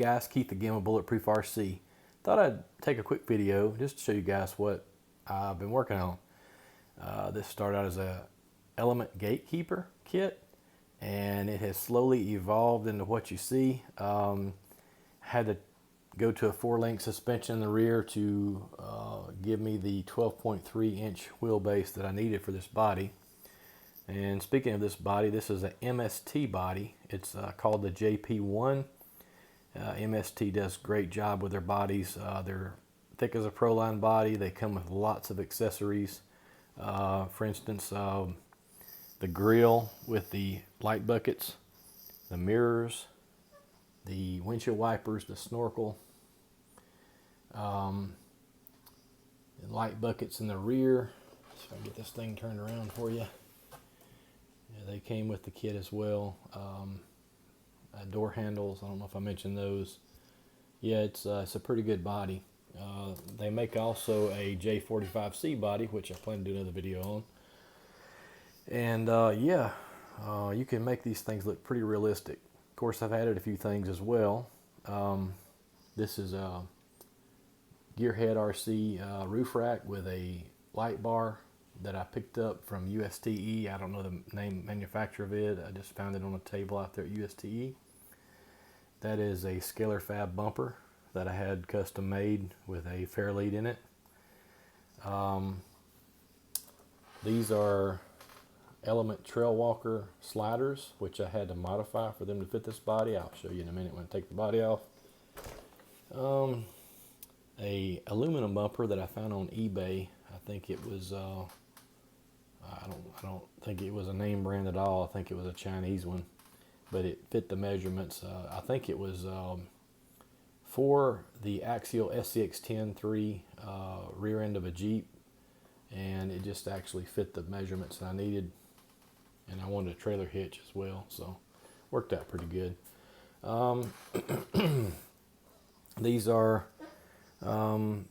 guys, Keith again with Bulletproof RC. Thought I'd take a quick video just to show you guys what I've been working on. This started out as a Element Gatekeeper kit, and it has slowly evolved into what you see. Had to go to a 4-link suspension in the rear to give me the 12.3 inch wheelbase that I needed for this body. And speaking of this body, this is an MST body. It's called the JP1. MST does a great job with their bodies. They're thick as a Proline body. They come with lots of accessories. For instance, the grill with the light buckets, the mirrors, the windshield wipers, the snorkel, the light buckets in the rear. So I can get this thing turned around for you. Yeah, they came with the kit as well. Door handles, I don't know if I mentioned those. Yeah, it's a pretty good body. They make also a J45C body, which I plan to do another video on. And you can make these things look pretty realistic. Of course, I've added a few things as well. This is a Gearhead RC roof rack with a light bar that I picked up from USTE. I don't know the name manufacturer of it. I just found it on a table out there at USTE. That is a scalar fab bumper that I had custom made with a fair lead in it. These are Element Trail Walker sliders, which I had to modify for them to fit this body. I'll show you in a minute when I take the body off. A aluminum bumper that I found on eBay. I think it was I don't think it was a name brand at all. I think it was a Chinese one, but it fit the measurements. I think it was for the axial SCX-10-3 rear end of a Jeep, and it just actually fit the measurements that I needed. And I wanted a trailer hitch as well, so worked out pretty good. These are no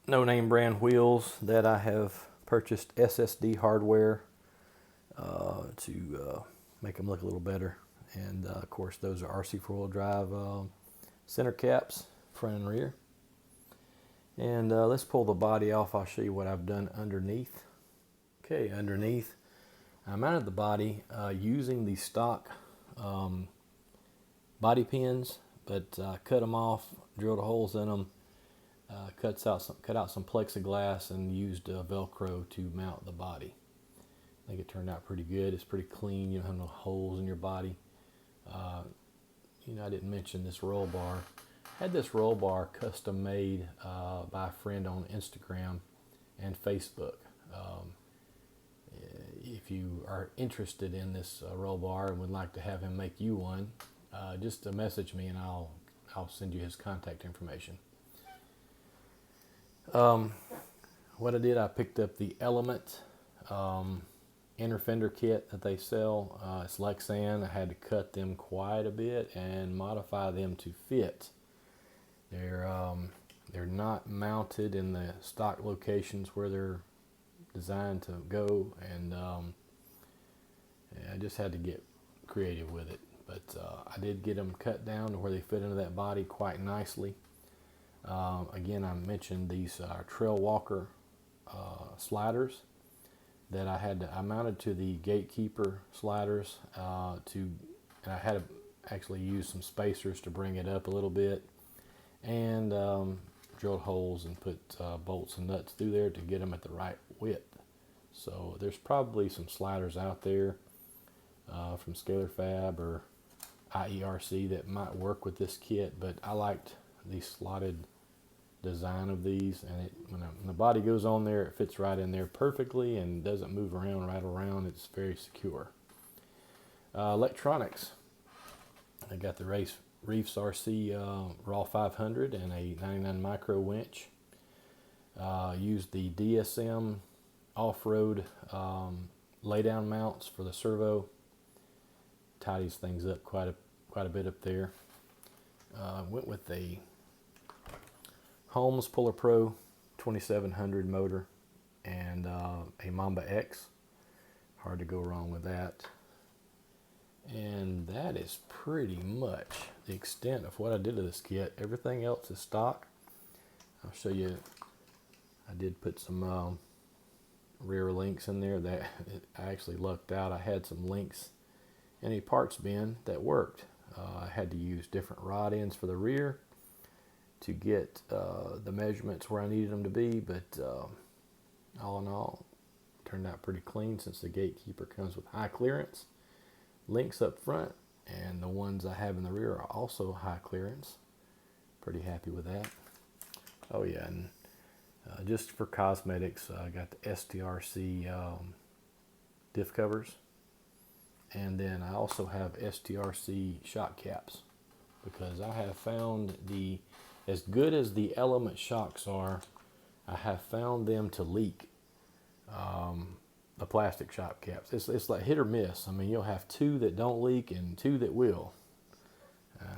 name brand wheels that I have purchased SSD hardware to make them look a little better. And of course, those are RC 4-wheel drive center caps, front and rear. And let's pull the body off. I'll show you what I've done underneath. Okay, underneath, I mounted the body using the stock body pins, but cut them off, drilled holes in them, cut out some plexiglass, and used Velcro to mount the body. I think it turned out pretty good. It's pretty clean. You don't have no holes in your body. I didn't mention this roll bar. I had this roll bar custom made by a friend on Instagram and Facebook. If you are interested in this roll bar and would like to have him make you one, just message me and I'll send you his contact information. What I did, I picked up the Element inner fender kit that they sell. It's Lexan. I had to cut them quite a bit and modify them to fit. They're not mounted in the stock locations where they're designed to go, and I just had to get creative with it. But I did get them cut down to where they fit into that body quite nicely. Again, I mentioned these Trail Walker sliders that I mounted to the Gatekeeper sliders and I had to actually use some spacers to bring it up a little bit, and drilled holes and put bolts and nuts through there to get them at the right width. So there's probably some sliders out there from Scalar Fab or IERC that might work with this kit, but I liked the slotted design of these, and when the body goes on there, it fits right in there perfectly and doesn't move around, rattle around. It's very secure. Electronics, I got the Reefs RC Raw 500 and a 99 micro winch. Used the DSM off-road lay-down mounts for the servo. Tidies things up quite a bit up there. Went with the Holmes Puller Pro 2700 motor and a Mamba X. Hard to go wrong with that. And that is pretty much the extent of what I did to this kit. Everything else is stock. I'll show you. I did put some rear links in there that I actually lucked out. I had some links in a parts bin that worked. I had to use different rod ends for the rear to get the measurements where I needed them to be, but all in all, it turned out pretty clean since the Gatekeeper comes with high clearance links up front, and the ones I have in the rear are also high clearance. Pretty happy with that. Oh yeah, and just for cosmetics, I got the STRC diff covers, and then I also have STRC shock caps, because I have found as good as the Element shocks are, I have found them to leak. The plastic shock caps. It's like hit or miss. I mean, you'll have two that don't leak and two that will.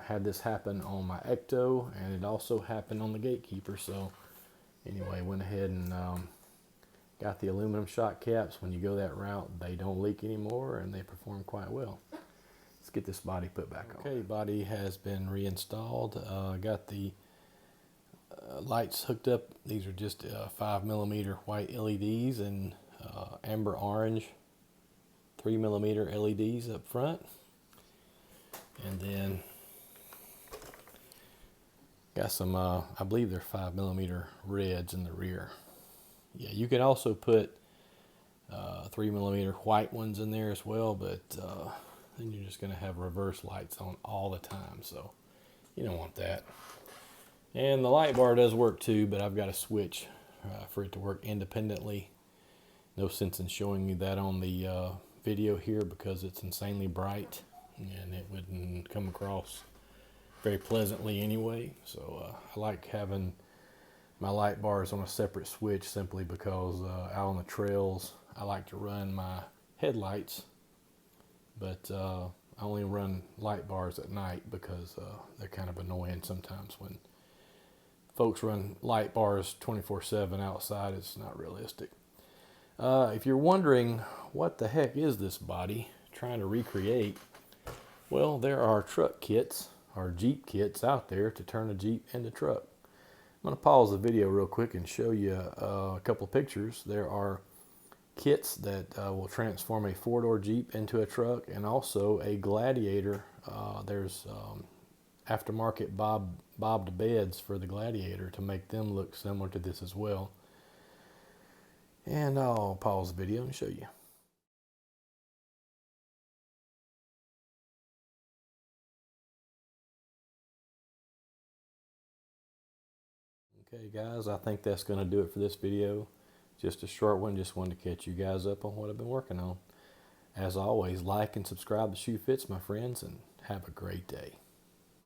Had this happen on my Ecto, and it also happened on the Gatekeeper. So anyway, went ahead and got the aluminum shock caps. When you go that route, they don't leak anymore, and they perform quite well. Let's get this body put back on. Okay, body has been reinstalled. Got the lights hooked up. These are just 5mm white LEDs and amber orange 3mm LEDs up front, and then got some I believe they're 5mm reds in the rear. Yeah, you can also put 3mm white ones in there as well, but then you're just going to have reverse lights on all the time, so you don't want that. And the light bar does work too, but I've got a switch for it to work independently. No sense in showing you that on the video here because it's insanely bright and it wouldn't come across very pleasantly anyway. So I like having my light bars on a separate switch simply because out on the trails I like to run my headlights, but I only run light bars at night because they're kind of annoying sometimes. When folks run light bars 24/7 outside, it's not realistic. If you're wondering what the heck is this body trying to recreate, well, there are truck kits or Jeep kits out there to turn a Jeep into truck. I'm going to pause the video real quick and show you a couple pictures. There are kits that will transform a four-door Jeep into a truck, and also a Gladiator. There's aftermarket bobbed beds for the Gladiator to make them look similar to this as well. And I'll pause the video and show you. Okay guys, I think that's going to do it for this video. Just a short one, just wanted to catch you guys up on what I've been working on. As always, like and subscribe to Shoe Fits, my friends, and have a great day.